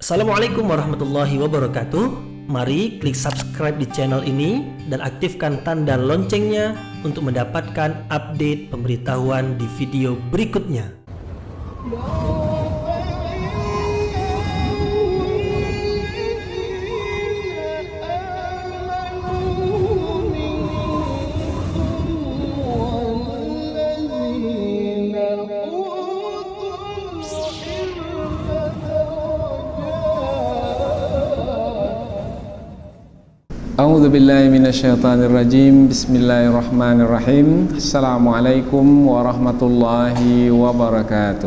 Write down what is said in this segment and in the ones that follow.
Assalamualaikum warahmatullahi wabarakatuh. Mari klik subscribe di channel ini dan aktifkan tanda loncengnya untuk mendapatkan update pemberitahuan di video berikutnya. A'udzu billahi minasyaitonir rajim. Bismillahirrahmanirrahim. Assalamualaikum warahmatullahi wabarakatuh.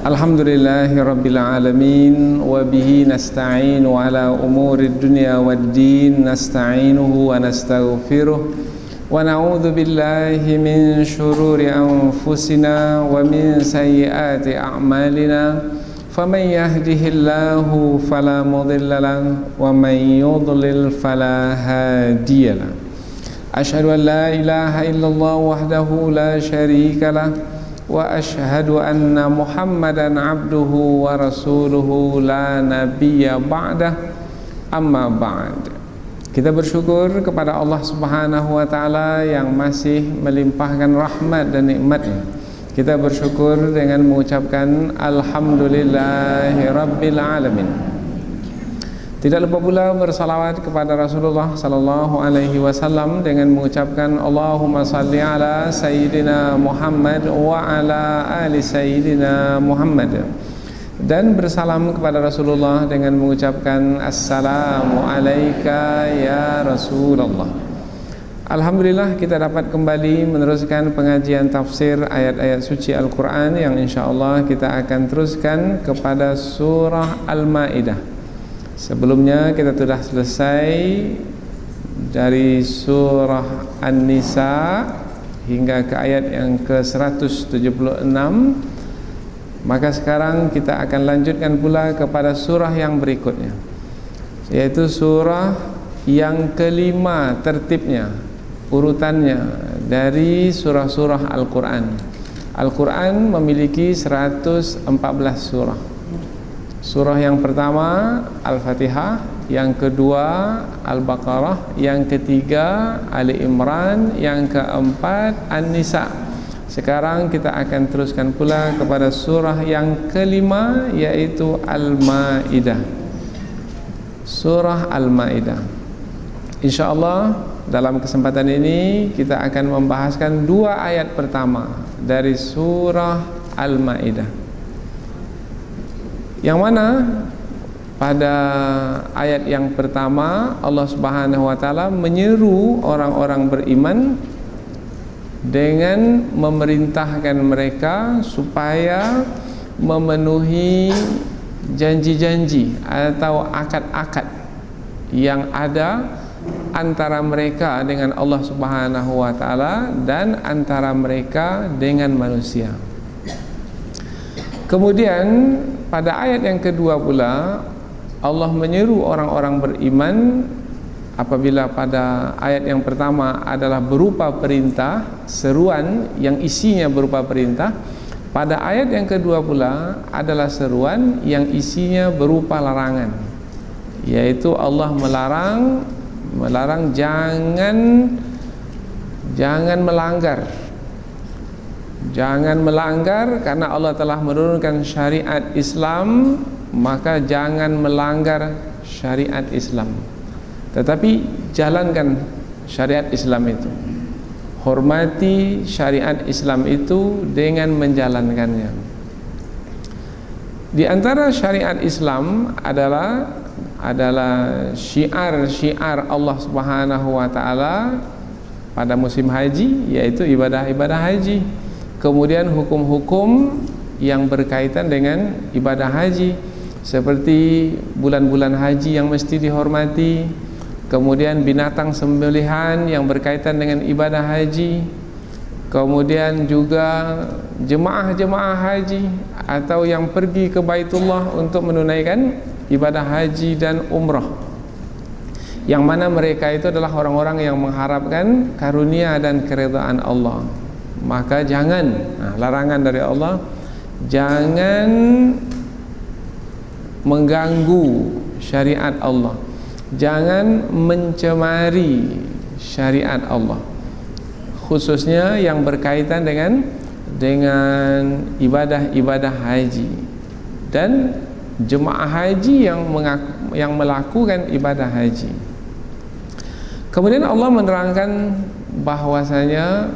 Alhamdulillahirabbil alamin wa bihi nasta'inu ala umurid dunya waddin. Nasta'inuhu wa nastaghfiruh wa na'udzu billahi min syururi anfusina wa min sayyiati a'malina. فَمَنْ يَهْدِهِ اللَّهُ فَلَا مُضِلَّ لَهُ وَمَنْ يُضْلِلْ فَلَا هَادِيَ لَهُ أَشْهَدُ أَنْ لَا إِلَهَ إِلَّا اللَّهُ وَحْدَهُ لَا شَرِيكَ لَهُ وَأَشْهَدُ أَنَّ مُحَمَّدًا عَبْدُهُ وَرَسُولُهُ لَا نَبِيَّ بَعْدَهُ أَمَّا بَعْدُ. Kita bersyukur kepada Allah Subhanahu wa taala yang masih melimpahkan rahmat dan nikmat-Nya. Kita bersyukur dengan mengucapkan Alhamdulillahirabbil alamin. Tidak lupa pula bersalawat kepada Rasulullah sallallahu alaihi wasallam dengan mengucapkan Allahumma salli ala sayyidina Muhammad wa ala ali sayyidina Muhammad. Dan bersalam kepada Rasulullah dengan mengucapkan Assalamu alayka ya Rasulullah. Alhamdulillah kita dapat kembali meneruskan pengajian tafsir ayat-ayat suci Al-Quran yang insyaAllah kita akan teruskan kepada surah Al-Ma'idah. Sebelumnya kita sudah selesai dari surah An-Nisa hingga ke ayat yang ke-176. Maka sekarang kita akan lanjutkan pula kepada surah yang berikutnya, yaitu surah yang kelima tertibnya, urutannya dari surah-surah Al-Quran. Al-Quran memiliki 114 surah. Surah yang pertama Al-Fatihah, yang kedua Al-Baqarah, yang ketiga Ali Imran, yang keempat An-Nisa. Sekarang kita akan teruskan pula kepada surah yang kelima, yaitu Al-Ma'idah. Surah Al-Ma'idah. InsyaAllah dalam kesempatan ini kita akan membahaskan dua ayat pertama dari surah Al-Ma'idah, yang mana pada ayat yang pertama Allah Subhanahu wa taala menyeru orang-orang beriman dengan memerintahkan mereka supaya memenuhi janji-janji atau akad-akad yang ada antara mereka dengan Allah Subhanahu wa taala dan antara mereka dengan manusia. Kemudian pada ayat yang kedua pula Allah menyeru orang-orang beriman. Apabila pada ayat yang pertama adalah berupa perintah, seruan yang isinya berupa perintah, pada ayat yang kedua pula adalah seruan yang isinya berupa larangan, yaitu Allah melarang jangan melanggar karena Allah telah menurunkan syariat Islam, maka jangan melanggar syariat Islam, tetapi jalankan syariat Islam itu, hormati syariat Islam itu dengan menjalankannya. Di antara syariat Islam adalah syiar-syiar Allah Subhanahu wa taala pada musim haji, yaitu ibadah-ibadah haji. Kemudian hukum-hukum yang berkaitan dengan ibadah haji, seperti bulan-bulan haji yang mesti dihormati, kemudian binatang sembelihan yang berkaitan dengan ibadah haji, kemudian juga jemaah-jemaah haji atau yang pergi ke Baitullah untuk menunaikan ibadah haji dan umrah, yang mana mereka itu adalah orang-orang yang mengharapkan karunia dan keridhaan Allah. Maka jangan, larangan dari Allah, jangan mengganggu syariat Allah, jangan mencemari syariat Allah, khususnya yang berkaitan dengan ibadah-ibadah haji dan jemaah haji yang melakukan ibadah haji. Kemudian Allah menerangkan bahwasanya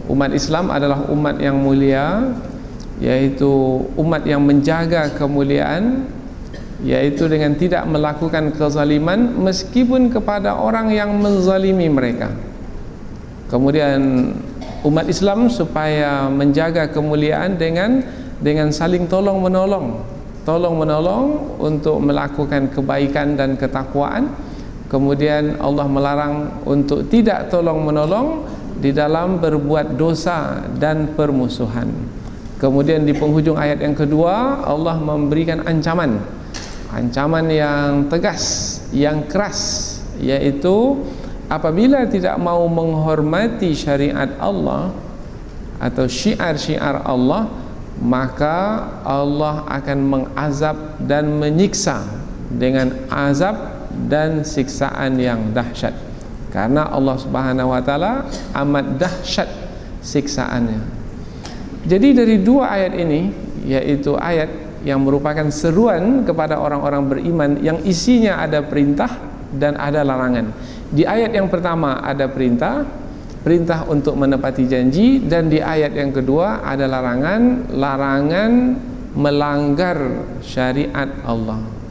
umat Islam adalah umat yang mulia, yaitu umat yang menjaga kemuliaan, yaitu dengan tidak melakukan kezaliman meskipun kepada orang yang menzalimi mereka. Kemudian umat Islam supaya menjaga kemuliaan dengan saling tolong menolong untuk melakukan kebaikan dan ketakwaan. Kemudian Allah melarang untuk tidak tolong menolong di dalam berbuat dosa dan permusuhan. Kemudian di penghujung ayat yang kedua Allah memberikan ancaman yang tegas, yang keras, yaitu apabila tidak mau menghormati syariat Allah atau syiar-syiar Allah, maka Allah akan mengazab dan menyiksa dengan azab dan siksaan yang dahsyat, karena Allah Subhanahu wa taala amat dahsyat siksaannya. Jadi dari dua ayat ini, yaitu ayat yang merupakan seruan kepada orang-orang beriman yang isinya ada perintah dan ada larangan. Di ayat yang pertama ada perintah untuk menepati janji, dan di ayat yang kedua ada larangan melanggar syariat Allah.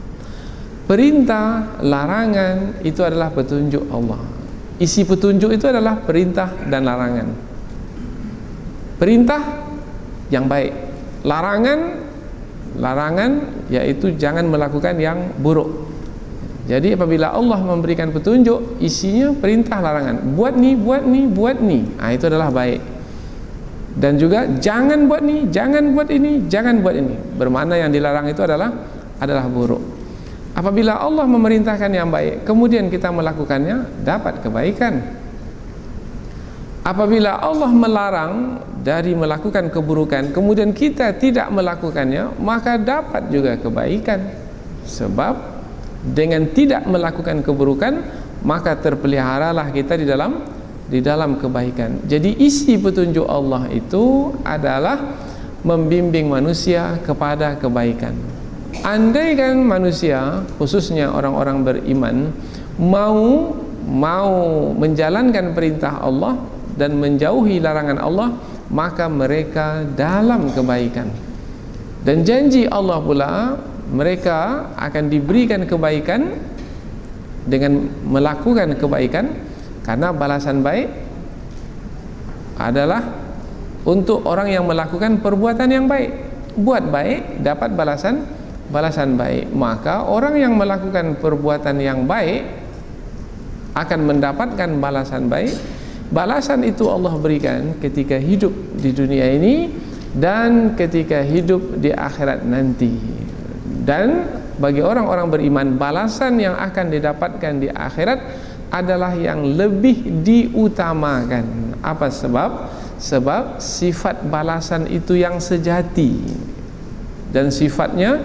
Perintah, larangan itu adalah petunjuk Allah. Isi petunjuk itu adalah perintah dan larangan. Perintah yang baik, larangan yaitu jangan melakukan yang buruk. Jadi apabila Allah memberikan petunjuk, isinya perintah, larangan. Buat ni, buat ni, buat ni. Itu adalah baik. Dan juga jangan buat ni, jangan buat ini, jangan buat ini. Bermakna yang dilarang itu adalah buruk. Apabila Allah memerintahkan yang baik, kemudian kita melakukannya, dapat kebaikan. Apabila Allah melarang dari melakukan keburukan, kemudian kita tidak melakukannya, maka dapat juga kebaikan. Sebab dengan tidak melakukan keburukan, maka terpeliharalah kita di dalam kebaikan. Jadi isi petunjuk Allah itu adalah membimbing manusia kepada kebaikan. Andaikan manusia, khususnya orang-orang beriman, mau menjalankan perintah Allah dan menjauhi larangan Allah, maka mereka dalam kebaikan. Dan janji Allah pula, mereka akan diberikan kebaikan dengan melakukan kebaikan, karena balasan baik adalah untuk orang yang melakukan perbuatan yang baik. Buat baik, dapat balasan baik. Maka orang yang melakukan perbuatan yang baik akan mendapatkan balasan baik. Balasan itu Allah berikan ketika hidup di dunia ini dan ketika hidup di akhirat nanti. Dan bagi orang-orang beriman, balasan yang akan didapatkan di akhirat adalah yang lebih diutamakan. Apa sebab? Sebab sifat balasan itu yang sejati, dan sifatnya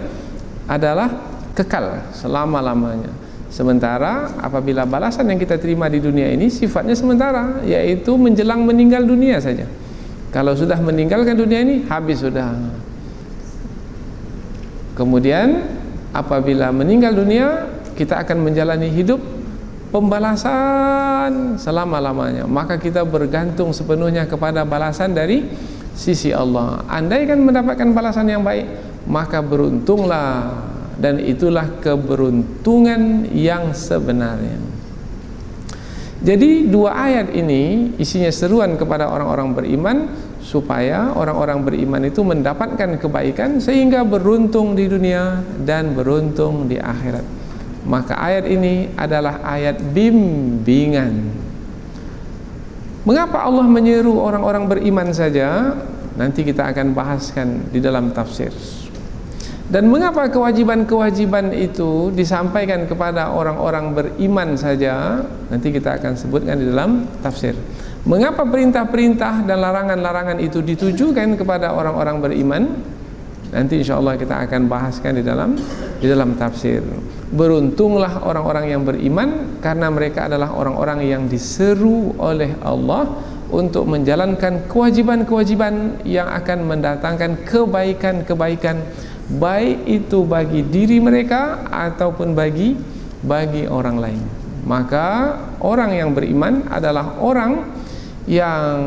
adalah kekal selama-lamanya. Sementara apabila balasan yang kita terima di dunia ini sifatnya sementara, yaitu menjelang meninggal dunia saja. Kalau sudah meninggalkan dunia ini, habis sudah. Kemudian apabila meninggal dunia, kita akan menjalani hidup pembalasan selama-lamanya. Maka kita bergantung sepenuhnya kepada balasan dari sisi Allah. Andaikan mendapatkan balasan yang baik, maka beruntunglah, dan itulah keberuntungan yang sebenarnya. Jadi dua ayat ini isinya seruan kepada orang-orang beriman supaya orang-orang beriman itu mendapatkan kebaikan sehingga beruntung di dunia dan beruntung di akhirat. Maka ayat ini adalah ayat bimbingan. Mengapa Allah menyeru orang-orang beriman saja? Nanti kita akan bahaskan di dalam tafsir. Dan mengapa kewajiban-kewajiban itu disampaikan kepada orang-orang beriman saja? Nanti kita akan sebutkan di dalam tafsir. Mengapa perintah-perintah dan larangan-larangan itu ditujukan kepada orang-orang beriman? Nanti insya-Allah kita akan bahaskan di dalam tafsir. Beruntunglah orang-orang yang beriman karena mereka adalah orang-orang yang diseru oleh Allah untuk menjalankan kewajiban-kewajiban yang akan mendatangkan kebaikan-kebaikan, baik itu bagi diri mereka ataupun bagi orang lain. Maka orang yang beriman adalah orang yang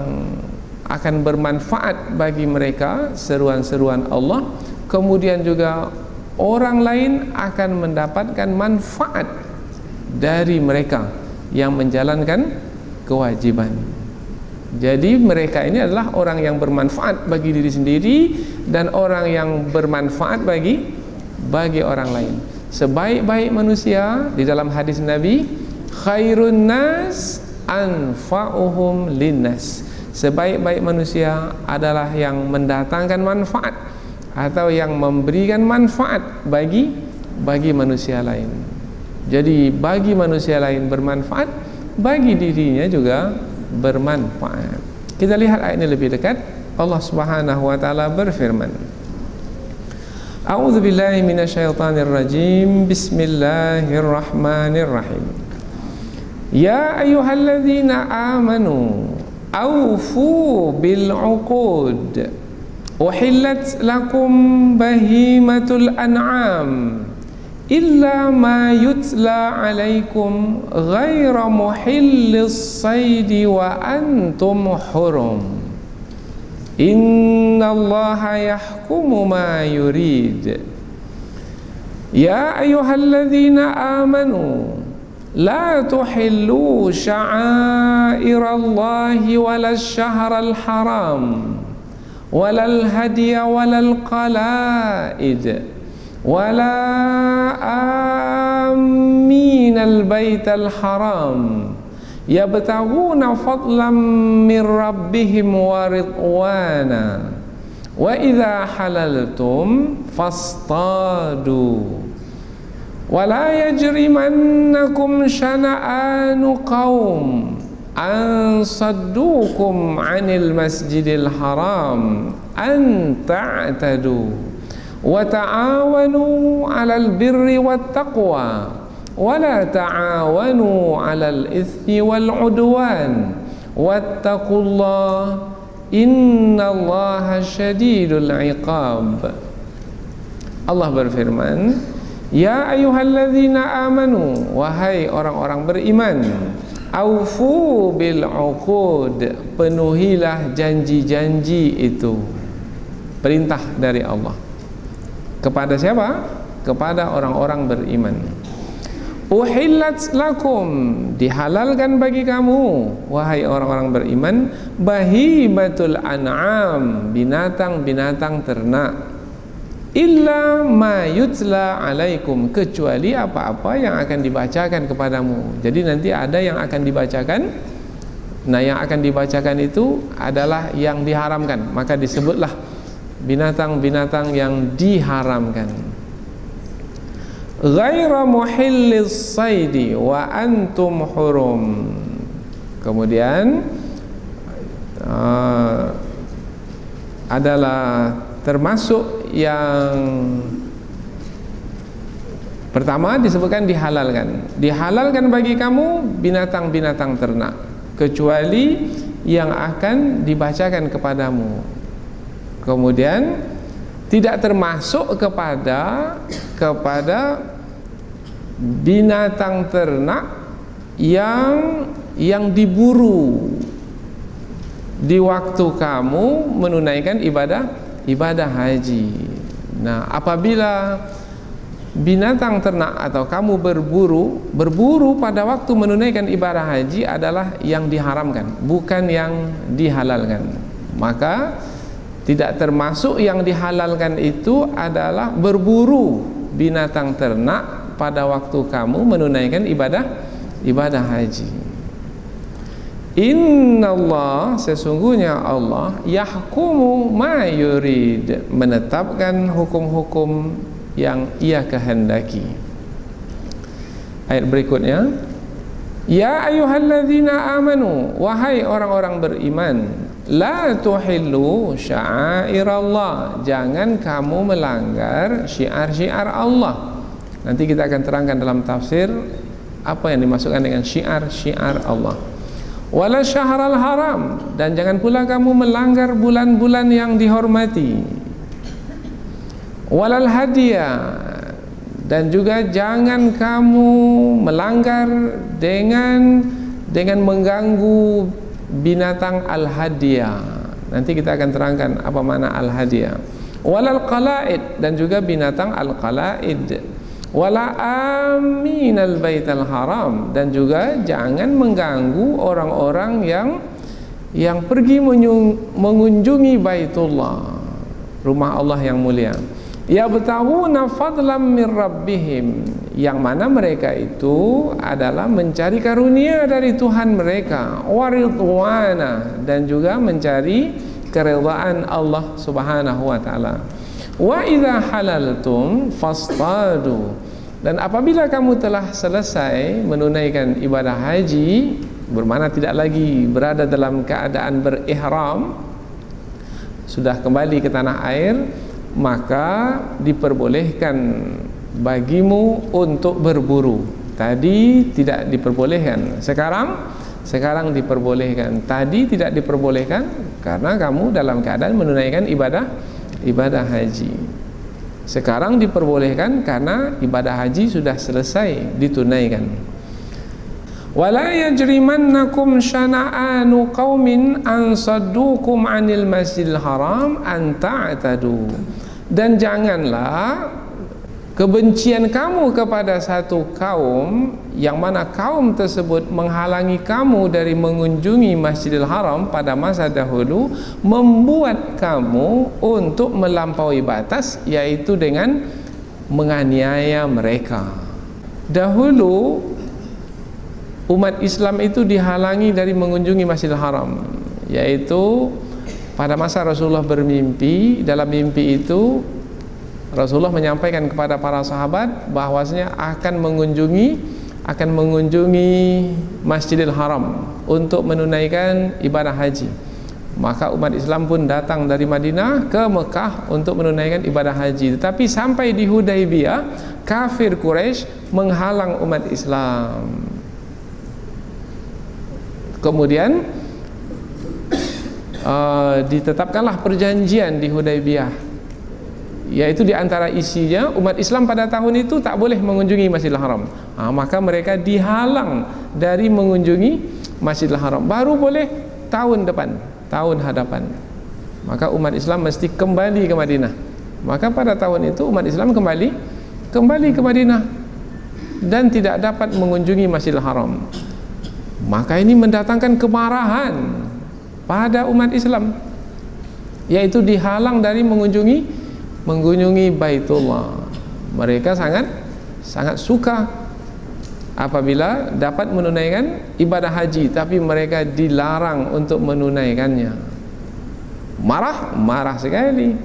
akan bermanfaat bagi mereka seruan-seruan Allah, kemudian juga orang lain akan mendapatkan manfaat dari mereka yang menjalankan kewajiban. Jadi mereka ini adalah orang yang bermanfaat bagi diri sendiri dan orang yang bermanfaat bagi orang lain. Sebaik-baik manusia, di dalam hadis Nabi, khairun nas anfa'uhum linnas. Sebaik-baik manusia adalah yang mendatangkan manfaat atau yang memberikan manfaat bagi manusia lain. Jadi bagi manusia lain bermanfaat, bagi dirinya juga bermanfaat. Kita lihat ayat ini lebih dekat. Allah Subhanahu wa taala berfirman, A'udzu billahi minasyaitonir rajim. Bismillahirrahmanirrahim. Ya ayyuhalladzina amanu awfu bil 'uqud. Uhillat lakum bahimatul an'am illa ma yutla 'alaikum ghaira muhillis saidi wa antum hurum. Innallaha yahkumu ma yurid. Ya ayyuhalladzina amanu la tuhillu sya'airallahi walas syahral haram walal hadiya walal qalaid wala aminal baital haram yabtaghuna fadlan min rabbihim wa ridwana wa idza halaltum fastadu wa la yajrimannakum shana'anu qaum an saddukum 'anil masjidil haram an ta'tadu wa ta'awanu 'alal birri wat taqwa wala ta'awanu 'alal itsmi wal 'udwan wattaqullah innallaha syadidul 'iqab. Allah berfirman, ya ayyuhalladzina amanu, wahai orang-orang beriman, aufu bil 'uqud, penuhilah janji-janji itu. Perintah dari Allah kepada siapa? Kepada orang-orang beriman. Uhillat lakum, dihalalkan bagi kamu wahai orang-orang beriman, bahimatul an'am, binatang-binatang ternak, illa ma yutla alaikum, kecuali apa-apa yang akan dibacakan kepadamu. Jadi nanti ada yang akan dibacakan. Nah, yang akan dibacakan itu adalah yang diharamkan, maka disebutlah binatang-binatang yang diharamkan. Ghaira muhillis saidi wa antum hurum. Kemudian adalah termasuk yang pertama disebutkan dihalalkan bagi kamu binatang-binatang ternak, kecuali yang akan dibacakan kepadamu. Kemudian tidak termasuk kepada binatang ternak yang diburu di waktu kamu menunaikan ibadah haji. Nah, apabila binatang ternak atau kamu berburu pada waktu menunaikan ibadah haji adalah yang diharamkan, bukan yang dihalalkan. Maka tidak termasuk yang dihalalkan itu adalah berburu binatang ternak pada waktu kamu menunaikan ibadah haji. Innallah, sesungguhnya Allah, yahkumu ma yurid, menetapkan hukum-hukum yang ia kehendaki. Ayat berikutnya, Ya ayyuhalladzina amanu, wahai orang-orang beriman, la tuhillu sya'airallah, jangan kamu melanggar syiar-syiar Allah. Nanti kita akan terangkan dalam tafsir apa yang dimaksudkan dengan syiar-syiar Allah. Wala syahral haram, dan jangan pula kamu melanggar bulan-bulan yang dihormati. Walal hadiah, dan juga jangan kamu melanggar dengan mengganggu binatang al-hadiyah. Nanti kita akan terangkan apa makna al-hadiyah. Walal qalaid, dan juga binatang al-qalaid. Wala aminal baital haram, dan juga jangan mengganggu orang-orang yang pergi mengunjungi Baitullah, rumah Allah yang mulia. Yabtaguna fadlan min rabbihim, yang mana mereka itu adalah mencari karunia dari Tuhan mereka, waridwana, dan juga mencari keridhaan Allah Subhanahu wa taala. Wa idza halaltum fastadu, dan apabila kamu telah selesai menunaikan ibadah haji, bermakna tidak lagi berada dalam keadaan berihram, sudah kembali ke tanah air, maka diperbolehkan bagimu untuk berburu. Tadi tidak diperbolehkan, sekarang diperbolehkan. Tadi tidak diperbolehkan karena kamu dalam keadaan menunaikan ibadah haji. Sekarang diperbolehkan karena ibadah haji sudah selesai ditunaikan. Wala yajrimannakum syana'anu qaumin an saddukum 'anil masjidil haram an ta'tadu, dan janganlah kebencian kamu kepada satu kaum yang mana kaum tersebut menghalangi kamu dari mengunjungi Masjidil Haram pada masa dahulu membuat kamu untuk melampaui batas, yaitu dengan menganiaya mereka. Dahulu umat Islam itu dihalangi dari mengunjungi Masjidil Haram, yaitu pada masa Rasulullah bermimpi. Dalam mimpi itu Rasulullah menyampaikan kepada para sahabat bahwasanya akan mengunjungi Masjidil Haram untuk menunaikan ibadah haji. Maka umat Islam pun datang dari Madinah ke Mekah untuk menunaikan ibadah haji. Tetapi sampai di Hudaybiyah, kafir Quraisy menghalang umat Islam. Kemudian ditetapkanlah perjanjian di Hudaybiyah, yaitu di antara isinya umat Islam pada tahun itu tak boleh mengunjungi Masjidil Haram. Maka mereka dihalang dari mengunjungi Masjidil Haram. Baru boleh tahun depan, tahun hadapan. Maka umat Islam mesti kembali ke Madinah. Maka pada tahun itu umat Islam kembali ke Madinah dan tidak dapat mengunjungi Masjidil Haram. Maka ini mendatangkan kemarahan pada umat Islam, yaitu dihalang dari mengunjungi Baitullah. Mereka sangat suka apabila dapat menunaikan ibadah haji, tapi mereka dilarang untuk menunaikannya. Marah sekali.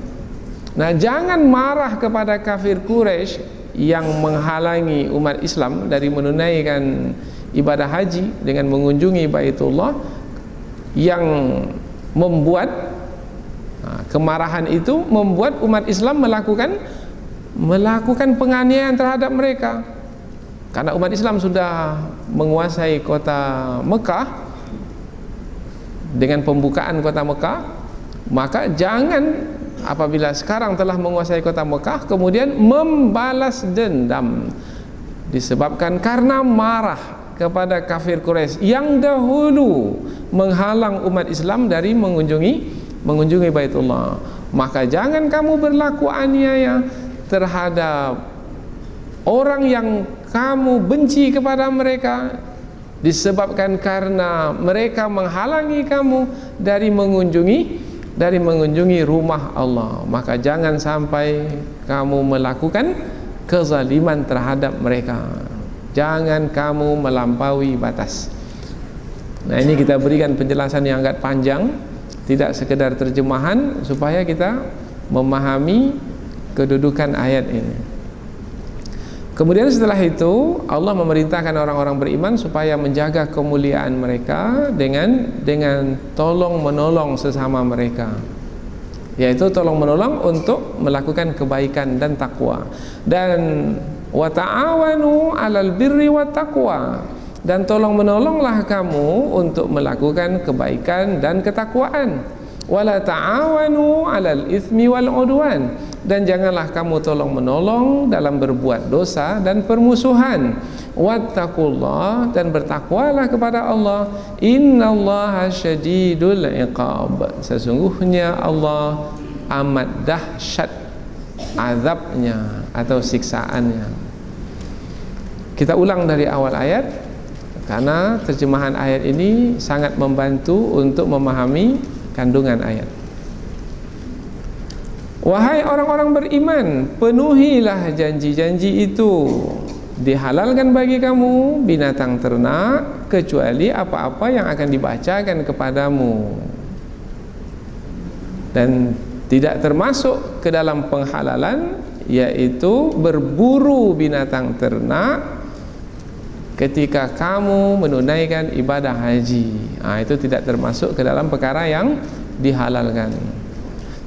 Nah, jangan marah kepada kafir Quraisy yang menghalangi umat Islam dari menunaikan ibadah haji dengan mengunjungi Baitullah, yang membuat kemarahan itu membuat umat Islam melakukan penganiayaan terhadap mereka. Karena umat Islam sudah menguasai kota Mekah dengan pembukaan kota Mekah, maka jangan apabila sekarang telah menguasai kota Mekah kemudian membalas dendam disebabkan karena marah kepada kafir Quraisy yang dahulu menghalang umat Islam dari mengunjungi Baitullah. Maka jangan kamu berlaku aniaya terhadap orang yang kamu benci kepada mereka disebabkan karena mereka menghalangi kamu dari mengunjungi rumah Allah. Maka jangan sampai kamu melakukan kezaliman terhadap mereka. Jangan kamu melampaui batas. Nah, ini kita berikan penjelasan yang agak panjang, tidak sekedar terjemahan, supaya kita memahami kedudukan ayat ini. Kemudian setelah itu Allah memerintahkan orang-orang beriman supaya menjaga kemuliaan mereka dengan tolong menolong sesama mereka, yaitu tolong menolong untuk melakukan kebaikan dan takwa. Dan wa ta'awanu 'alal birri wat taqwa, dan tolong menolonglah kamu untuk melakukan kebaikan dan ketakwaan. Wala ta'awanu 'alal itsmi wal 'udwan, dan janganlah kamu tolong menolong dalam berbuat dosa dan permusuhan. Wattaqullah, dan bertakwalah kepada Allah. Innallaha syadidul iqab, sesungguhnya Allah amat dahsyat azabnya atau siksaannya. Kita ulang dari awal ayat, karena terjemahan ayat ini sangat membantu untuk memahami kandungan ayat. Wahai orang-orang beriman, penuhilah janji-janji itu. Dihalalkan bagi kamu binatang ternak kecuali apa-apa yang akan dibacakan kepadamu, dan tidak termasuk ke dalam penghalalan yaitu berburu binatang ternak ketika kamu menunaikan ibadah haji. Itu tidak termasuk ke dalam perkara yang dihalalkan.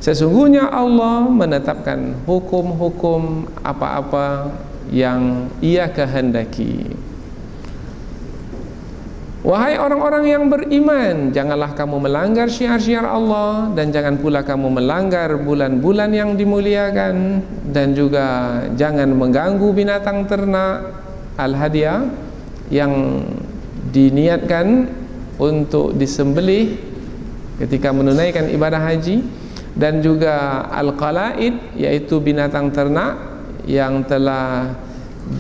Sesungguhnya Allah menetapkan hukum-hukum apa-apa yang Ia kehendaki. Wahai orang-orang yang beriman, janganlah kamu melanggar syiar-syiar Allah, dan jangan pula kamu melanggar bulan-bulan yang dimuliakan, dan juga jangan mengganggu binatang ternak al-hadiyah yang diniatkan untuk disembelih ketika menunaikan ibadah haji, dan juga al-qalaid, yaitu binatang ternak yang telah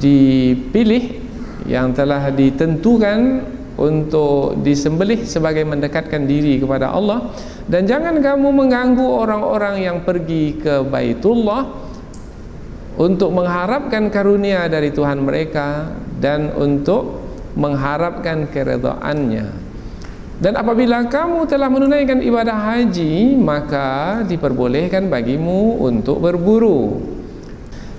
dipilih, yang telah ditentukan untuk disembelih sebagai mendekatkan diri kepada Allah. Dan jangan kamu mengganggu orang-orang yang pergi ke Baitullah untuk mengharapkan karunia dari Tuhan mereka dan untuk mengharapkan keridhaannya. Dan apabila kamu telah menunaikan ibadah haji, maka diperbolehkan bagimu untuk berburu.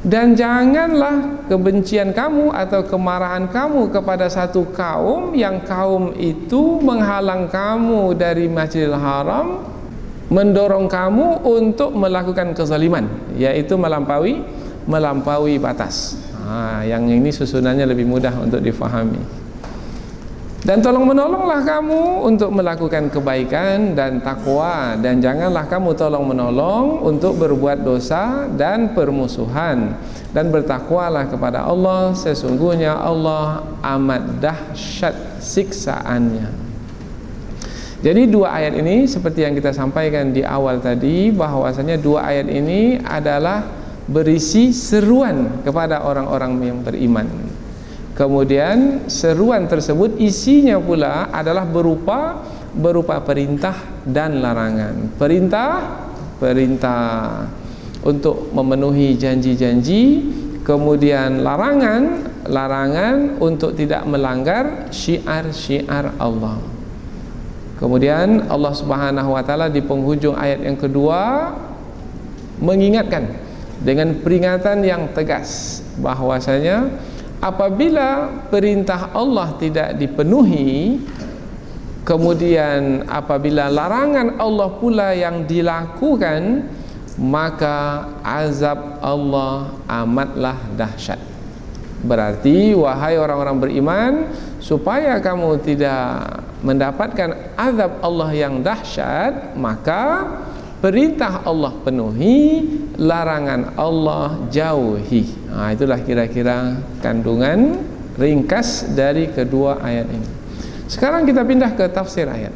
Dan janganlah kebencian kamu atau kemarahan kamu kepada satu kaum yang kaum itu menghalang kamu dari Masjidil Haram, mendorong kamu untuk melakukan kezaliman, yaitu melampaui batas. Yang ini susunannya lebih mudah untuk difahami. Dan tolong menolonglah kamu untuk melakukan kebaikan dan takwa, dan janganlah kamu tolong menolong untuk berbuat dosa dan permusuhan. Dan bertakwalah kepada Allah, sesungguhnya Allah amat dahsyat siksaannya. Jadi dua ayat ini seperti yang kita sampaikan di awal tadi, bahwasanya dua ayat ini adalah berisi seruan kepada orang-orang yang beriman. Kemudian seruan tersebut isinya pula adalah berupa perintah dan larangan. Perintah untuk memenuhi janji-janji, kemudian larangan untuk tidak melanggar syiar-syiar Allah. Kemudian Allah Subhanahu wa taala di penghujung ayat yang kedua mengingatkan dengan peringatan yang tegas bahwasanya apabila perintah Allah tidak dipenuhi, kemudian apabila larangan Allah pula yang dilakukan, maka azab Allah amatlah dahsyat. Berarti wahai orang-orang beriman, supaya kamu tidak mendapatkan azab Allah yang dahsyat, maka perintah Allah penuhi, larangan Allah jauhi. Itulah kira-kira kandungan ringkas dari kedua ayat ini. Sekarang kita pindah ke tafsir ayat.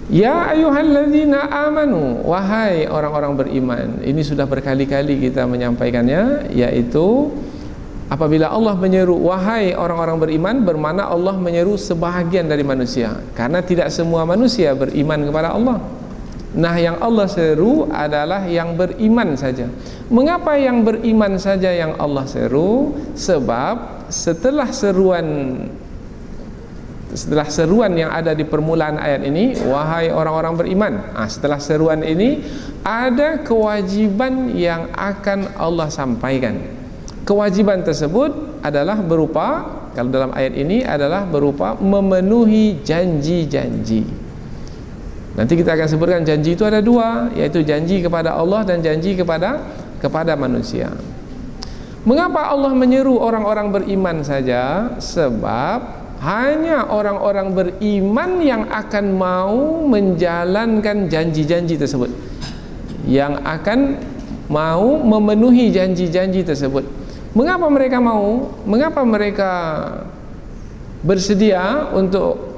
Ya ayyuhalladzina amanu, wahai orang-orang beriman. Ini sudah berkali-kali kita menyampaikannya, yaitu apabila Allah menyeru wahai orang-orang beriman, bermakna Allah menyeru sebahagian dari manusia, karena tidak semua manusia beriman kepada Allah. Nah, yang Allah seru adalah yang beriman saja. Mengapa yang beriman saja yang Allah seru? Sebab setelah seruan setelah seruan yang ada di permulaan ayat ini, wahai orang-orang beriman. Setelah seruan ini ada kewajiban yang akan Allah sampaikan. Kewajiban tersebut adalah berupa, kalau dalam ayat ini adalah berupa memenuhi janji-janji. Nanti kita akan sebutkan janji itu ada dua, yaitu janji kepada Allah dan janji kepada manusia. Mengapa Allah menyeru orang-orang beriman saja? Sebab hanya orang-orang beriman yang akan mau menjalankan janji-janji tersebut, yang akan mau memenuhi janji-janji tersebut. Mengapa mereka mau? Mengapa mereka bersedia untuk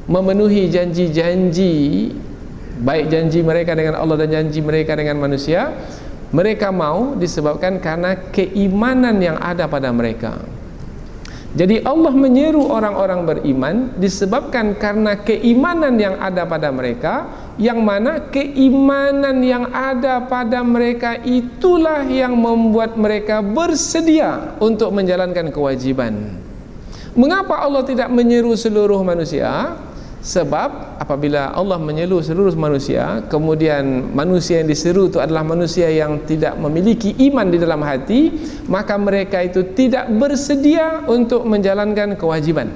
memenuhi janji-janji, baik janji mereka dengan Allah dan janji mereka dengan manusia? Mereka mau disebabkan karena keimanan yang ada pada mereka. Jadi Allah menyeru orang-orang beriman disebabkan karena keimanan yang ada pada mereka, yang mana keimanan yang ada pada mereka itulah yang membuat mereka bersedia untuk menjalankan kewajiban. Mengapa Allah tidak menyeru seluruh manusia? Sebab apabila Allah menyeru seluruh manusia, kemudian manusia yang diseru itu adalah manusia yang tidak memiliki iman di dalam hati, maka mereka itu tidak bersedia untuk menjalankan kewajiban.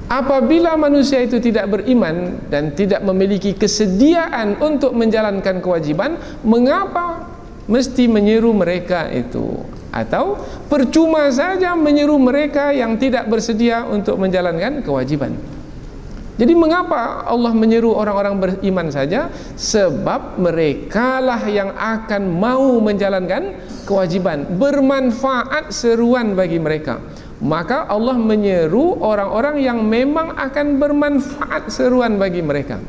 Apabila manusia itu tidak beriman dan tidak memiliki kesediaan untuk menjalankan kewajiban, mengapa mesti menyeru mereka itu? Atau percuma saja menyeru mereka yang tidak bersedia untuk menjalankan kewajiban. Jadi mengapa Allah menyeru orang-orang beriman saja? Sebab merekalah yang akan mau menjalankan kewajiban, bermanfaat seruan bagi mereka. Maka Allah menyeru orang-orang yang memang akan bermanfaat seruan bagi mereka.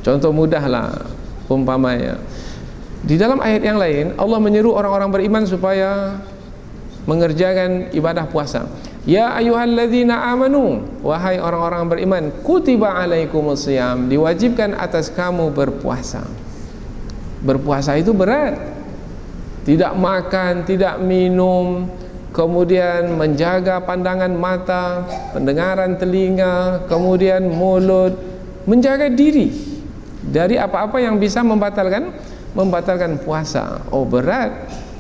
Contoh mudahlah, umpamanya di dalam ayat yang lain Allah menyeru orang-orang beriman supaya mengerjakan ibadah puasa. Ya ayyuhalladzina amanu, wahai orang-orang beriman, kutiba alaikumusiyam, diwajibkan atas kamu berpuasa. Berpuasa itu berat. Tidak makan, tidak minum, kemudian menjaga pandangan mata, pendengaran telinga, kemudian mulut, menjaga diri dari apa-apa yang bisa membatalkan puasa. Oh, berat.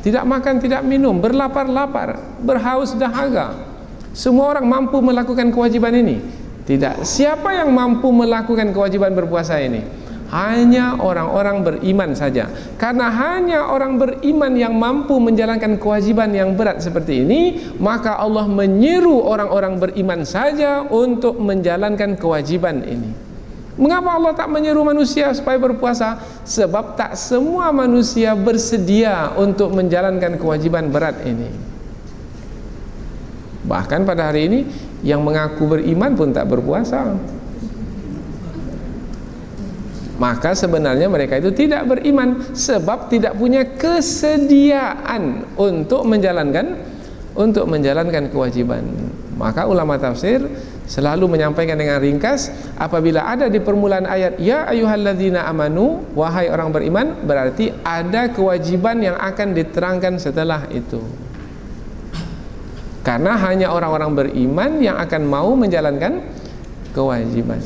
Tidak makan, tidak minum, berlapar-lapar, berhaus dahaga. Semua orang mampu melakukan kewajiban ini? Tidak. Siapa yang mampu melakukan kewajiban berpuasa ini? Hanya orang-orang beriman saja. Karena hanya orang beriman yang mampu menjalankan kewajiban yang berat seperti ini, maka Allah menyeru orang-orang beriman saja untuk menjalankan kewajiban ini. Mengapa Allah tak menyeru manusia supaya berpuasa? Sebab tak semua manusia bersedia untuk menjalankan kewajiban berat ini. Bahkan pada hari ini yang mengaku beriman pun tak berpuasa. Maka sebenarnya mereka itu tidak beriman, sebab tidak punya kesediaan untuk menjalankan kewajiban. Maka ulama tafsir selalu menyampaikan dengan ringkas, apabila ada di permulaan ayat ya ayyuhalladzina amanu, wahai orang beriman, berarti ada kewajiban yang akan diterangkan setelah itu. Karena hanya orang-orang beriman yang akan mau menjalankan kewajiban.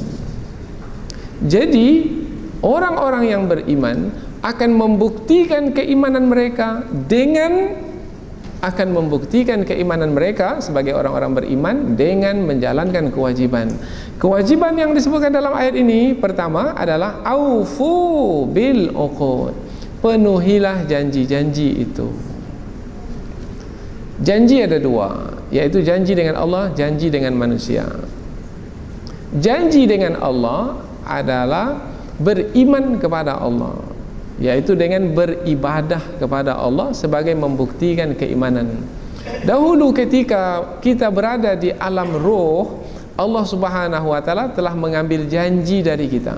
Jadi orang-orang yang beriman akan membuktikan keimanan mereka sebagai orang-orang beriman dengan menjalankan kewajiban. Kewajiban yang disebutkan dalam ayat ini pertama adalah aufu bil uqud, penuhilah janji-janji itu. Janji ada dua, yaitu janji dengan Allah, janji dengan manusia. Janji dengan Allah adalah beriman kepada Allah, yaitu dengan beribadah kepada Allah sebagai membuktikan keimanan. Dahulu ketika kita berada di alam roh, Allah Subhanahu wa taala telah mengambil janji dari kita,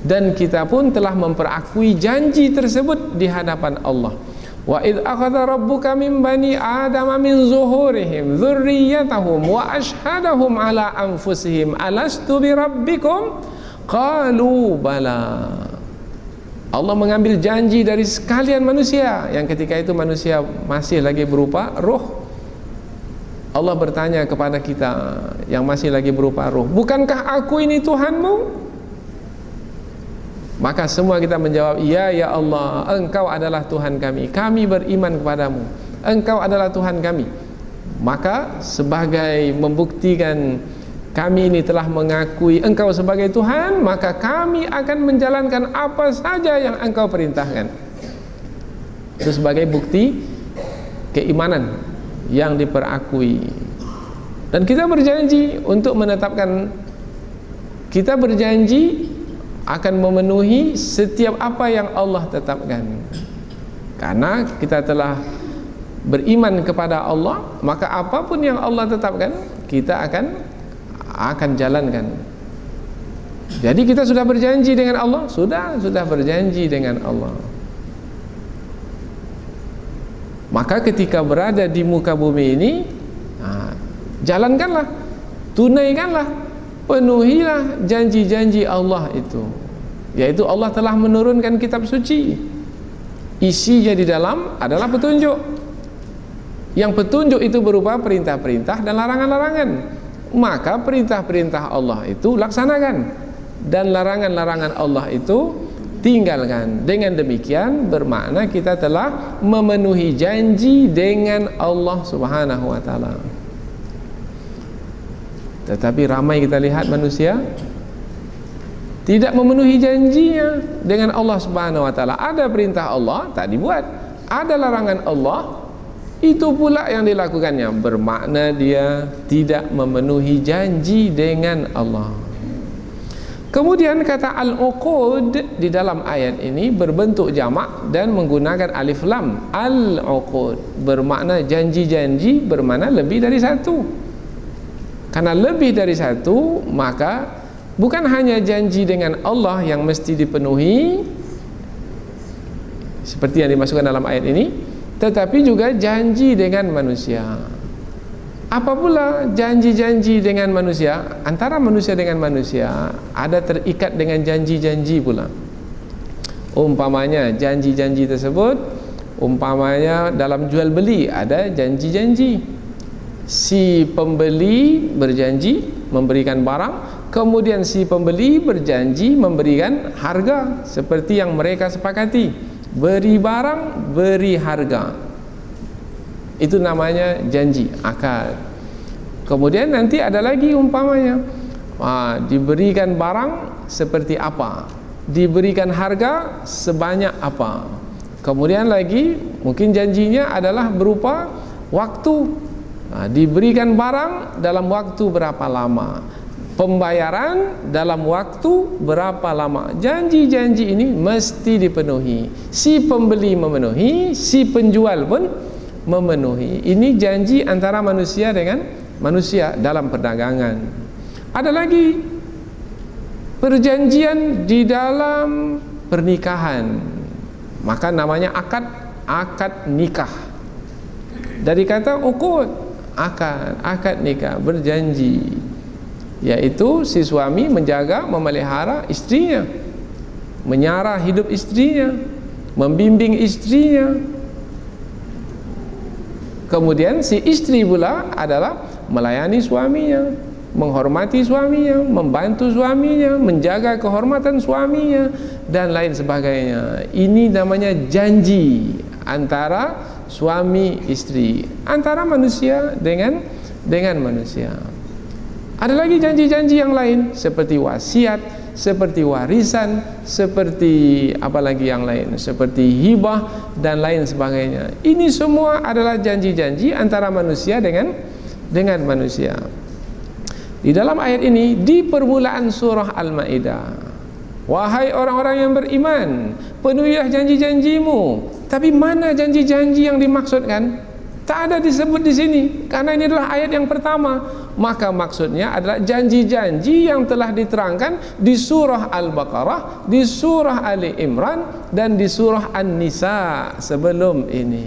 dan kita pun telah memperakui janji tersebut di hadapan Allah. Wa id akhadha rabbuka min bani adama min zuhurihim dzurriyyatahum wa ashhadahum ala anfusihim alastu bi rabbikum qalu bala. Allah mengambil janji dari sekalian manusia yang ketika itu manusia masih lagi berupa roh. Allah bertanya kepada kita yang masih lagi berupa roh, bukankah aku ini Tuhanmu? Maka semua kita menjawab, ya Allah, Engkau adalah Tuhan kami, kami beriman kepadamu, Engkau adalah Tuhan kami. Maka sebagai membuktikan kami ini telah mengakui Engkau sebagai Tuhan, maka kami akan menjalankan apa saja yang Engkau perintahkan. Itu sebagai bukti keimanan yang diperakui. Dan kita berjanji untuk menetapkan, kita berjanji akan memenuhi setiap apa yang Allah tetapkan. Karena kita telah beriman kepada Allah, maka apapun yang Allah tetapkan kita akan jalankan. Jadi kita sudah berjanji dengan Allah, sudah berjanji dengan Allah. Maka ketika berada di muka bumi ini, jalankanlah, tunaikanlah, penuhilah janji-janji Allah itu. Yaitu Allah telah menurunkan kitab suci, isinya di dalam adalah petunjuk. Yang petunjuk itu berupa perintah-perintah dan larangan-larangan. Maka perintah-perintah Allah itu laksanakan, dan larangan-larangan Allah itu tinggalkan. Dengan demikian bermakna kita telah memenuhi janji dengan Allah Subhanahu wa taala. Tetapi ramai kita lihat manusia tidak memenuhi janjinya dengan Allah Subhanahu wa taala. Ada perintah Allah tak dibuat, ada larangan Allah itu pula yang dilakukannya, bermakna dia tidak memenuhi janji dengan Allah. Kemudian kata al-uqud di dalam ayat ini berbentuk jamak dan menggunakan alif lam. Al-uqud bermakna janji-janji, bermakna lebih dari satu. Karena lebih dari satu, maka bukan hanya janji dengan Allah yang mesti dipenuhi seperti yang dimasukkan dalam ayat ini, tetapi juga janji dengan manusia. Apa pula janji-janji dengan manusia? Antara manusia dengan manusia ada terikat dengan janji-janji pula. Umpamanya janji-janji tersebut, umpamanya dalam jual beli ada janji-janji. Si pembeli berjanji memberikan barang, kemudian si pembeli berjanji memberikan harga seperti yang mereka sepakati. Beri barang, beri harga. Itu namanya janji, akad. Kemudian nanti ada lagi umpamanya, diberikan barang seperti apa, diberikan harga sebanyak apa. Kemudian lagi mungkin janjinya adalah berupa waktu, diberikan barang dalam waktu berapa lama, pembayaran dalam waktu berapa lama. Janji-janji ini mesti dipenuhi. Si pembeli memenuhi, si penjual pun memenuhi. Ini janji antara manusia dengan manusia dalam perdagangan. Ada lagi perjanjian di dalam pernikahan, maka namanya akad nikah. Dari kata uqud, akad nikah, berjanji, yaitu si suami menjaga, memelihara istrinya, menyara hidup istrinya, membimbing istrinya. Kemudian si istri pula adalah melayani suaminya, menghormati suaminya, membantu suaminya, menjaga kehormatan suaminya, dan lain sebagainya. Ini namanya janji antara suami istri, antara manusia dengan manusia. Ada lagi janji-janji yang lain seperti wasiat, seperti warisan, seperti apa lagi yang lain, seperti hibah dan lain sebagainya. Ini semua adalah janji-janji antara manusia dengan manusia. Di dalam ayat ini, di permulaan surah Al-Maidah, wahai orang-orang yang beriman, penuhilah janji-janjimu. Tapi mana janji-janji yang dimaksudkan? Tak ada disebut di sini, karena ini adalah ayat yang pertama. Maka maksudnya adalah janji-janji yang telah diterangkan di surah Al-Baqarah, di surah Ali Imran, dan di surah An-Nisa sebelum ini.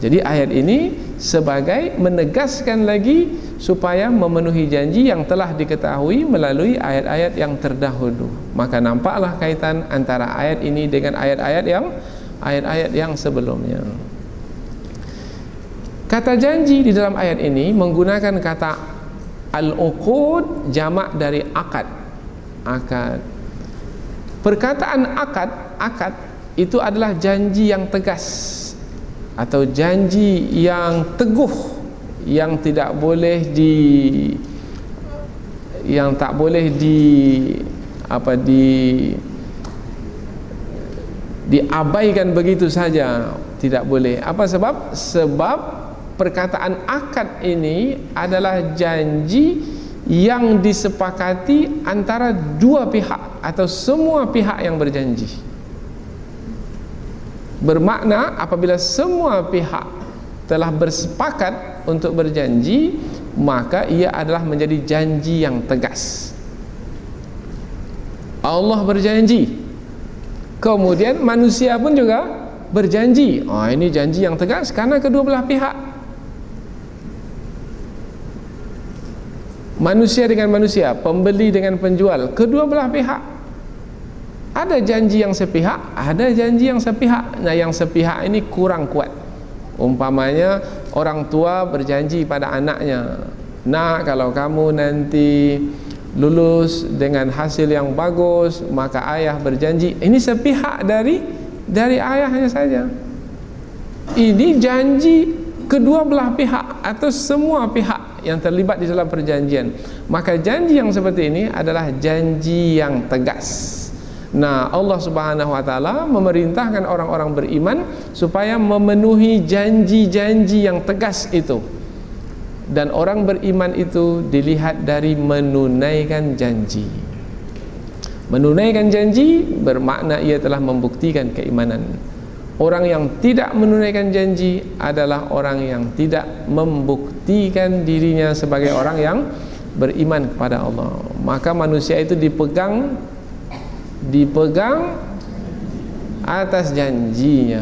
Jadi ayat ini sebagai menegaskan lagi supaya memenuhi janji yang telah diketahui melalui ayat-ayat yang terdahulu. Maka nampaklah kaitan antara ayat ini dengan ayat-ayat yang sebelumnya. Kata janji di dalam ayat ini menggunakan kata al-uqud, jamak dari akad. Perkataan akad itu adalah janji yang tegas atau janji yang teguh, yang tak boleh diabaikan begitu saja, tidak boleh. Apa sebab? Sebab perkataan akad ini adalah janji yang disepakati antara dua pihak atau semua pihak yang berjanji. Bermakna apabila semua pihak telah bersepakat untuk berjanji, maka ia adalah menjadi janji yang tegas. Allah berjanji, kemudian manusia pun juga berjanji. Ini janji yang tegas karena kedua belah pihak, manusia dengan manusia, pembeli dengan penjual, kedua belah pihak ada janji yang sepihak, ada janji yang sepihak. Nah, yang sepihak ini kurang kuat. Umpamanya orang tua berjanji pada anaknya, "Nak, kalau kamu nanti lulus dengan hasil yang bagus, maka ayah berjanji." Ini sepihak dari ayahnya saja. Ini janji kedua belah pihak atau semua pihak yang terlibat di dalam perjanjian. Maka janji yang seperti ini adalah janji yang tegas. Nah, Allah Subhanahu wa taala memerintahkan orang-orang beriman supaya memenuhi janji-janji yang tegas itu. Dan orang beriman itu dilihat dari menunaikan janji. Menunaikan janji bermakna ia telah membuktikan keimanan. Orang yang tidak menunaikan janji adalah orang yang tidak membuktikan dirinya sebagai orang yang beriman kepada Allah. Maka manusia itu dipegang atas janjinya.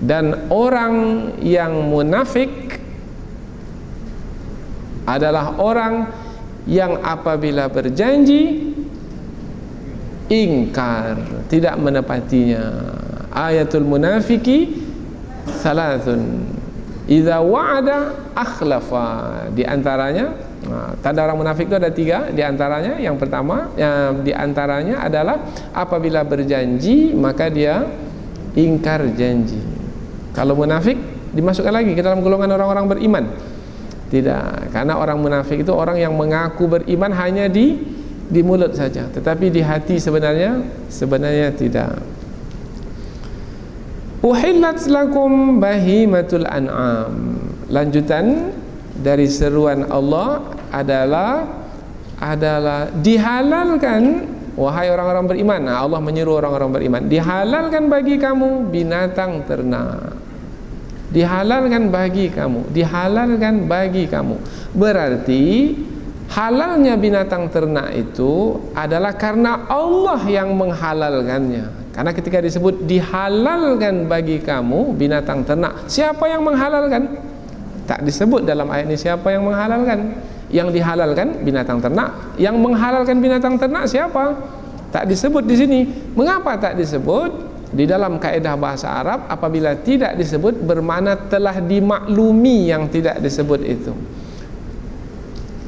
Dan orang yang munafik adalah orang yang apabila berjanji ingkar, tidak menepatinya. Ayatul munafiki salasun, idza wa'ada akhlafa. Di antaranya, tanda orang munafik itu ada 3. Di antaranya, yang pertama, di antaranya adalah apabila berjanji maka dia ingkar janji. Kalau munafik dimasukkan lagi ke dalam golongan orang-orang beriman? Tidak, karena orang munafik itu orang yang mengaku beriman hanya di mulut saja, tetapi di hati sebenarnya tidak. Uhillat lakum bahimatul an'am. Lanjutan dari seruan Allah adalah dihalalkan, wahai orang-orang beriman. Nah, Allah menyeru orang-orang beriman, dihalalkan bagi kamu binatang ternak. Dihalalkan bagi kamu. Berarti halalnya binatang ternak itu adalah karena Allah yang menghalalkannya. Karena ketika disebut dihalalkan bagi kamu binatang ternak, siapa yang menghalalkan? Tak disebut dalam ayat ini siapa yang menghalalkan. Yang dihalalkan binatang ternak. Yang menghalalkan binatang ternak siapa? Tak disebut di sini. Mengapa tak disebut? Di dalam kaedah bahasa Arab, apabila tidak disebut bermakna telah dimaklumi yang tidak disebut itu.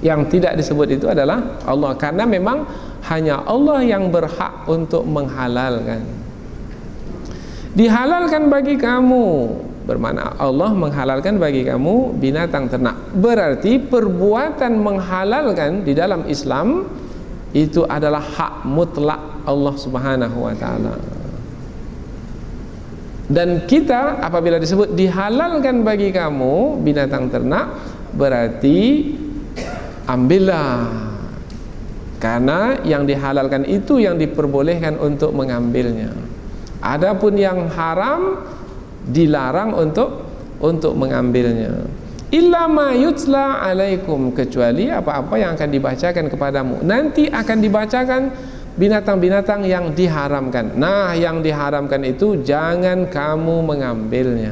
Yang tidak disebut itu adalah Allah, karena memang hanya Allah yang berhak untuk menghalalkan. Dihalalkan bagi kamu bermakna Allah menghalalkan bagi kamu binatang ternak. Berarti perbuatan menghalalkan di dalam Islam itu adalah hak mutlak Allah Subhanahu wa taala. Dan kita apabila disebut dihalalkan bagi kamu binatang ternak, berarti ambillah, karena yang dihalalkan itu yang diperbolehkan untuk mengambilnya. Adapun yang haram dilarang untuk mengambilnya. Illa ma yutla alaikum, kecuali apa-apa yang akan dibacakan kepadamu. Nanti akan dibacakan binatang-binatang yang diharamkan. Nah, yang diharamkan itu jangan kamu mengambilnya.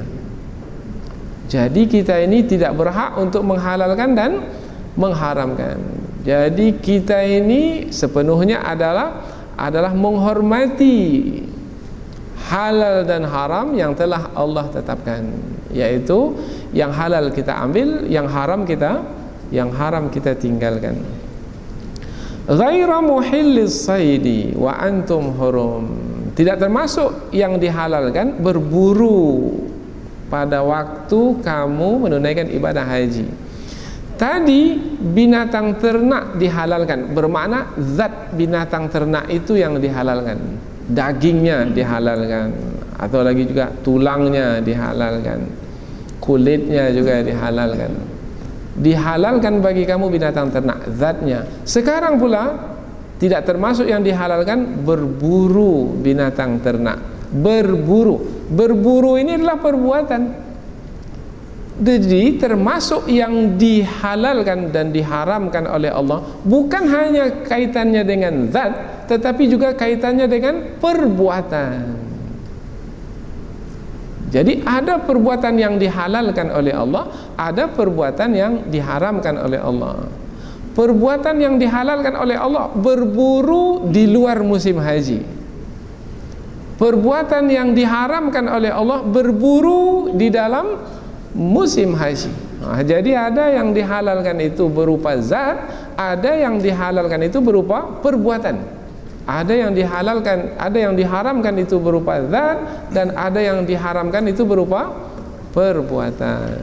Jadi kita ini tidak berhak untuk menghalalkan dan mengharamkan. Jadi kita ini sepenuhnya adalah menghormati halal dan haram yang telah Allah tetapkan, yaitu yang halal kita ambil, yang haram kita tinggalkan. Ghaira muhillis saidi wa antum hurum. Tidak termasuk yang dihalalkan berburu pada waktu kamu menunaikan ibadah haji. Tadi binatang ternak dihalalkan, bermakna zat binatang ternak itu yang dihalalkan, dagingnya dihalalkan, atau lagi juga tulangnya dihalalkan, kulitnya juga dihalalkan. Dihalalkan bagi kamu binatang ternak, zatnya. Sekarang pula tidak termasuk yang dihalalkan berburu binatang ternak. Berburu ini adalah perbuatan. Jadi termasuk yang dihalalkan dan diharamkan oleh Allah bukan hanya kaitannya dengan zat, tetapi juga kaitannya dengan perbuatan. Jadi ada perbuatan yang dihalalkan oleh Allah, ada perbuatan yang diharamkan oleh Allah. Perbuatan yang dihalalkan oleh Allah berburu di luar musim haji. Perbuatan yang diharamkan oleh Allah berburu di dalam musim haji. Jadi ada yang dihalalkan itu berupa zat, ada yang dihalalkan itu berupa perbuatan. Ada yang dihalalkan, ada yang diharamkan itu berupa zat, dan ada yang diharamkan itu berupa perbuatan.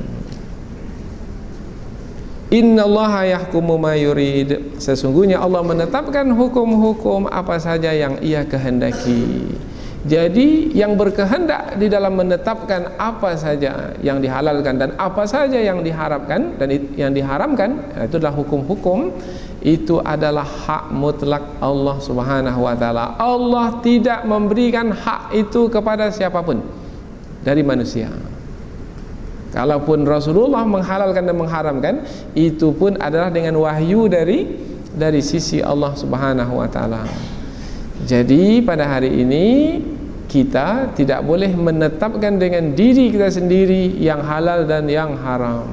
Innallaha yahkumu ma yurid. Sesungguhnya Allah menetapkan hukum-hukum apa saja yang Ia kehendaki. Jadi yang berkehendak di dalam menetapkan apa saja yang dihalalkan dan apa saja yang diharapkan dan yang diharamkan, itu adalah hukum-hukum. Itu adalah hak mutlak Allah Subhanahu wa taala. Allah tidak memberikan hak itu kepada siapapun dari manusia. Kalaupun Rasulullah menghalalkan dan mengharamkan, itu pun adalah dengan wahyu dari sisi Allah Subhanahu wa taala. Jadi pada hari ini kita tidak boleh menetapkan dengan diri kita sendiri yang halal dan yang haram.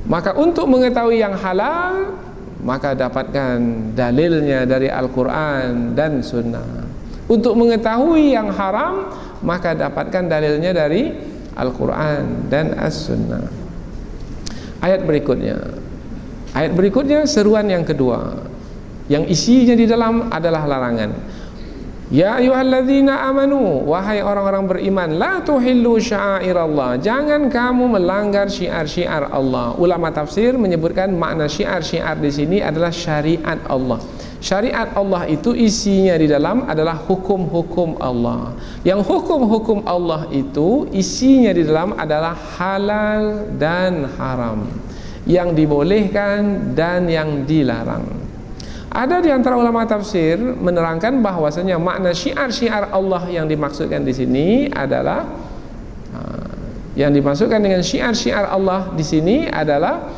Maka untuk mengetahui yang halal, maka dapatkan dalilnya dari Al-Quran dan Sunnah. Untuk mengetahui yang haram, maka dapatkan dalilnya dari Al-Quran dan As-Sunnah. Ayat berikutnya seruan yang kedua, yang isinya di dalam adalah larangan. Ya ayyuhalladzina amanu, wahai orang-orang beriman, la tuhillu sya'airallah, jangan kamu melanggar syiar-syiar Allah. Ulama tafsir menyebutkan makna syiar-syiar di sini adalah syariat Allah. Syariat Allah itu isinya di dalam adalah hukum-hukum Allah. Yang hukum-hukum Allah itu isinya di dalam adalah halal dan haram, yang dibolehkan dan yang dilarang. Ada di antara ulama tafsir menerangkan bahwasanya makna syiar-syiar Allah yang dimaksudkan di sini adalah dengan syiar-syiar Allah di sini adalah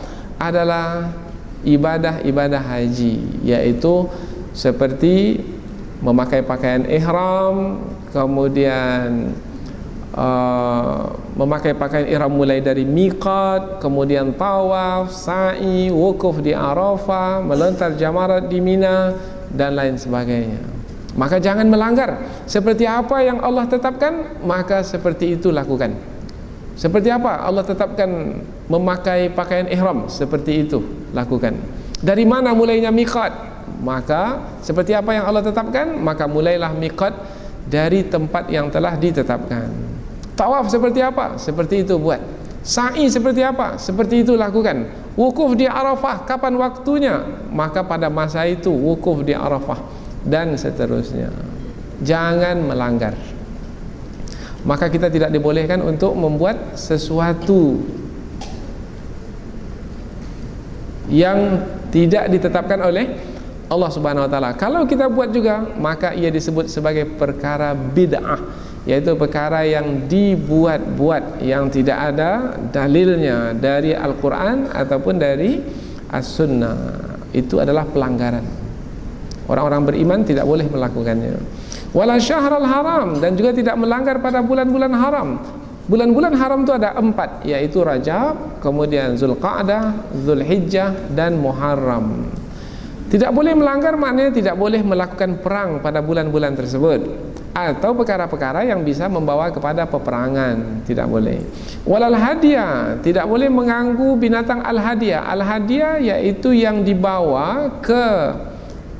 ibadah-ibadah haji, yaitu seperti memakai pakaian ihram, kemudian memakai pakaian ihram mulai dari miqat, kemudian tawaf, sa'i, wukuf di Arafah, melontar jamarat di Mina, dan lain sebagainya. Maka jangan melanggar. Seperti apa yang Allah tetapkan, maka seperti itu lakukan. Seperti apa Allah tetapkan memakai pakaian ihram, seperti itu lakukan. Dari mana mulainya miqat, maka seperti apa yang Allah tetapkan, maka mulailah miqat dari tempat yang telah ditetapkan. Tawaf seperti apa? Seperti itu buat. Sa'i seperti apa? Seperti itu lakukan. Wukuf di Arafah, kapan waktunya? Maka pada masa itu wukuf di Arafah, dan seterusnya. Jangan melanggar. Maka kita tidak dibolehkan untuk membuat sesuatu yang tidak ditetapkan oleh Allah Subhanahu wa taala. Kalau kita buat juga, maka ia disebut sebagai perkara bid'ah, yaitu perkara yang dibuat-buat, yang tidak ada dalilnya dari Al-Quran ataupun dari As-Sunnah. Itu adalah pelanggaran. Orang-orang beriman tidak boleh melakukannya. Wala syahral haram, dan juga tidak melanggar pada bulan-bulan haram. Bulan-bulan haram itu ada 4, yaitu Rajab, kemudian Zulqa'dah, Zulhijjah, dan Muharram. Tidak boleh melanggar maknanya tidak boleh melakukan perang pada bulan-bulan tersebut atau perkara-perkara yang bisa membawa kepada peperangan, tidak boleh. Walal hadiah, tidak boleh mengganggu binatang al-hadiah. Al-hadiah yaitu yang dibawa ke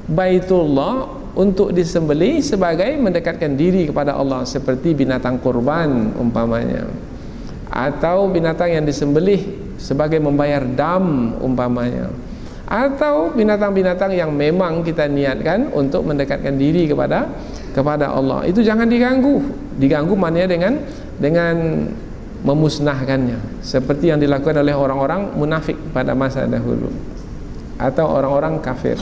Baitullah untuk disembelih sebagai mendekatkan diri kepada Allah, seperti binatang kurban umpamanya, atau binatang yang disembelih sebagai membayar dam umpamanya, atau binatang-binatang yang memang kita niatkan untuk mendekatkan diri kepada Allah. Itu jangan diganggu. Diganggu maknanya dengan memusnahkannya, seperti yang dilakukan oleh orang-orang munafik pada masa dahulu atau orang-orang kafir.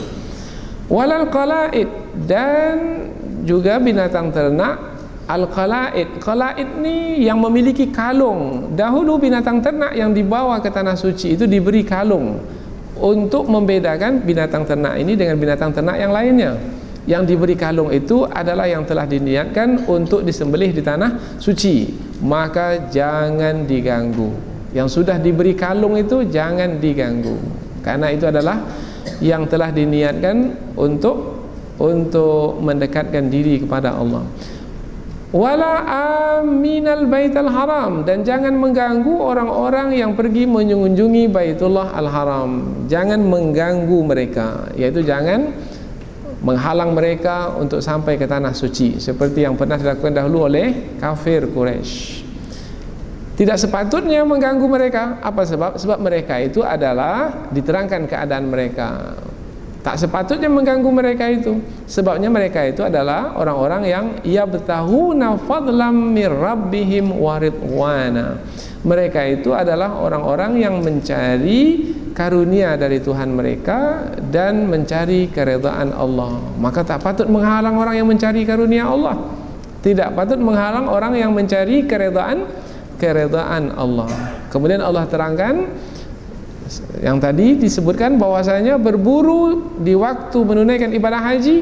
Walal qala'id, dan juga binatang ternak al-qala'id. Qala'id ni yang memiliki kalung. Dahulu binatang ternak yang dibawa ke tanah suci itu diberi kalung untuk membedakan binatang ternak ini dengan binatang ternak yang lainnya. Yang diberi kalung itu adalah yang telah diniatkan untuk disembelih di tanah suci, maka jangan diganggu. Yang sudah diberi kalung itu jangan diganggu, karena itu adalah yang telah diniatkan untuk mendekatkan diri kepada Allah. Wala aminal baital haram, dan jangan mengganggu orang-orang yang pergi mengunjungi Baitullah al-Haram. Jangan mengganggu mereka, yaitu jangan menghalang mereka untuk sampai ke tanah suci, seperti yang pernah dilakukan dahulu oleh kafir Quraisy. Tidak sepatutnya mengganggu mereka. Apa sebab? Sebab mereka itu adalah diterangkan keadaan mereka. Tak sepatutnya mengganggu mereka itu. Sebabnya mereka itu adalah orang-orang yang yabtahuna fadlam mir rabbihim wa ridwana. Mereka itu adalah orang-orang yang mencari karunia dari Tuhan mereka dan mencari keredaan Allah. Maka tak patut menghalang orang yang mencari karunia Allah. Tidak patut menghalang orang yang mencari keredaan Allah. Kemudian Allah terangkan yang tadi disebutkan bahwasanya berburu di waktu menunaikan ibadah haji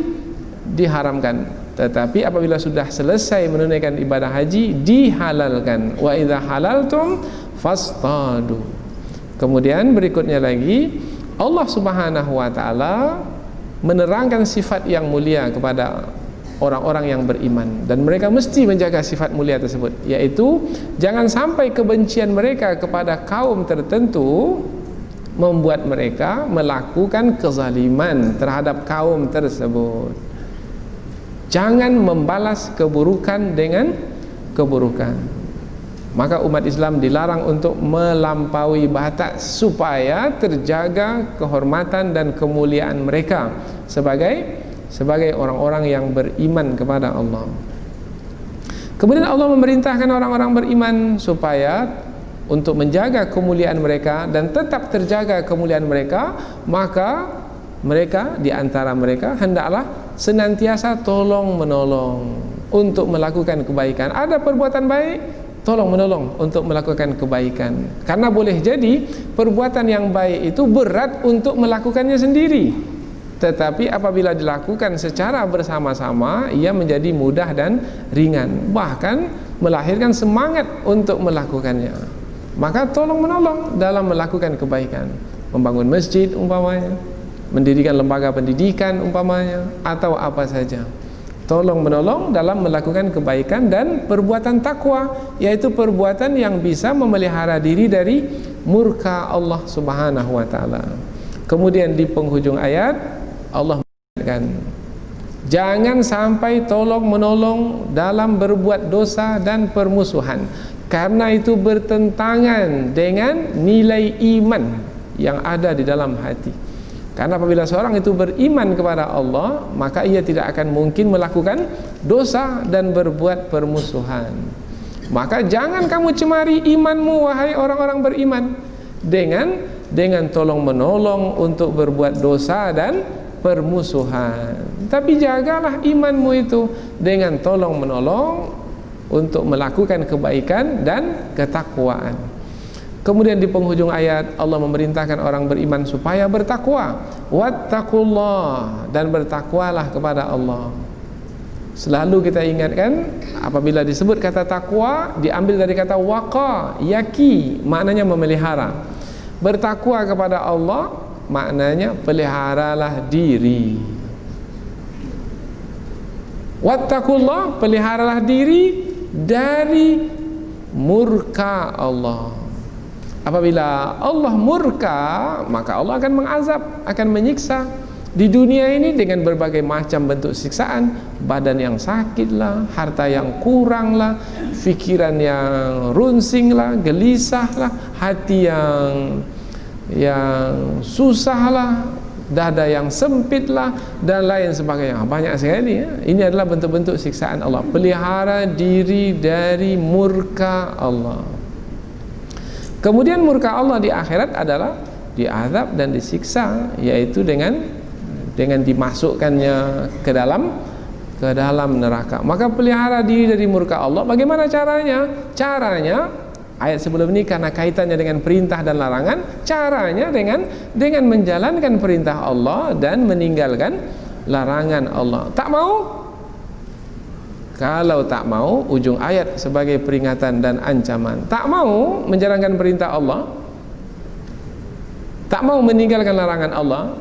diharamkan, tetapi apabila sudah selesai menunaikan ibadah haji dihalalkan. Wa idza halaltum fastadu. Kemudian berikutnya lagi Allah Subhanahu wa taala menerangkan sifat yang mulia kepada orang-orang yang beriman, dan mereka mesti menjaga sifat mulia tersebut, yaitu jangan sampai kebencian mereka kepada kaum tertentu membuat mereka melakukan kezaliman terhadap kaum tersebut. Jangan membalas keburukan dengan keburukan. Maka umat Islam dilarang untuk melampaui batas supaya terjaga kehormatan dan kemuliaan mereka sebagai orang-orang yang beriman kepada Allah. Kemudian Allah memerintahkan orang-orang beriman supaya untuk menjaga kemuliaan mereka dan tetap terjaga kemuliaan mereka, maka mereka di antara mereka hendaklah senantiasa tolong menolong untuk melakukan kebaikan. Ada perbuatan baik, tolong menolong untuk melakukan kebaikan. Karena boleh jadi perbuatan yang baik itu berat untuk melakukannya sendiri, tetapi apabila dilakukan secara bersama-sama ia menjadi mudah dan ringan, bahkan melahirkan semangat untuk melakukannya. Maka tolong menolong dalam melakukan kebaikan, membangun masjid umpamanya, mendirikan lembaga pendidikan umpamanya, atau apa saja. Tolong menolong dalam melakukan kebaikan dan perbuatan takwa, yaitu perbuatan yang bisa memelihara diri dari murka Allah Subhanahu wa taala. Kemudian di penghujung ayat Allah mengatakan, jangan sampai tolong menolong dalam berbuat dosa dan permusuhan, karena itu bertentangan dengan nilai iman yang ada di dalam hati. Karena apabila seorang itu beriman kepada Allah, maka ia tidak akan mungkin melakukan dosa dan berbuat permusuhan. Maka jangan kamu cemari imanmu, wahai orang-orang beriman, dengan tolong menolong untuk berbuat dosa dan permusuhan. Tapi jagalah imanmu itu dengan tolong menolong untuk melakukan kebaikan dan ketakwaan. Kemudian di penghujung ayat Allah memerintahkan orang beriman supaya bertakwa. Wattaqullah, dan bertakwalah kepada Allah. Selalu kita ingatkan apabila disebut kata takwa diambil dari kata waqa, yaki, maknanya memelihara. Bertakwa kepada Allah maknanya peliharalah diri. Wattaqullah, peliharalah diri dari murka Allah. Apabila Allah murka, maka Allah akan mengazab, akan menyiksa di dunia ini dengan berbagai macam bentuk siksaan. Badan yang sakit lah, harta yang kurang lah, fikiran yang runsing lah, gelisah lah, hati yang susah lah, dada yang sempit lah, dan lain sebagainya. Banyak sekali ya. Ini adalah bentuk-bentuk siksaan Allah. Pelihara diri dari murka Allah. Kemudian murka Allah di akhirat adalah diazab dan disiksa, yaitu dengan dimasukkannya ke dalam neraka. Maka pelihara diri dari murka Allah. Bagaimana caranya? Caranya ayat sebelum ini karena kaitannya dengan perintah dan larangan. Caranya dengan menjalankan perintah Allah dan meninggalkan larangan Allah. Tak mau? Kalau tak mau, ujung ayat sebagai peringatan dan ancaman. Tak mau menjalankan perintah Allah, tak mau meninggalkan larangan Allah,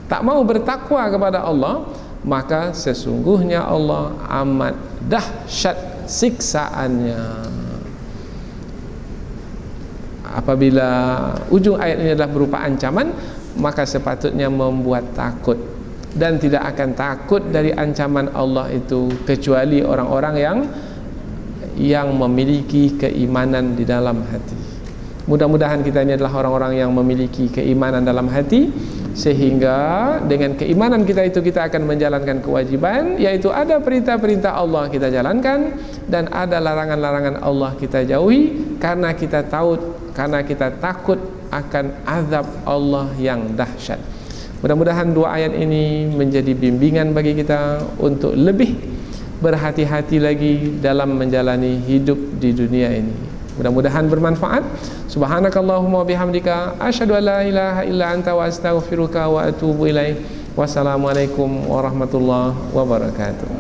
tak mau bertakwa kepada Allah, maka sesungguhnya Allah amat dahsyat siksaannya. Apabila ujung ayat ini adalah berupa ancaman, maka sepatutnya membuat takut, dan tidak akan takut dari ancaman Allah itu kecuali orang-orang yang memiliki keimanan di dalam hati. Mudah-mudahan kita ini adalah orang-orang yang memiliki keimanan dalam hati, sehingga dengan keimanan kita itu kita akan menjalankan kewajiban, yaitu ada perintah-perintah Allah kita jalankan dan ada larangan-larangan Allah kita jauhi, karena kita takut akan azab Allah yang dahsyat. Mudah-mudahan dua ayat ini menjadi bimbingan bagi kita untuk lebih berhati-hati lagi dalam menjalani hidup di dunia ini. Mudah-mudahan bermanfaat. Subhanakallahumma bihamdika asyhadu an la ilaha illa anta wa astaghfiruka wa atubu ilaik. Wassalamualaikum warahmatullahi wabarakatuh.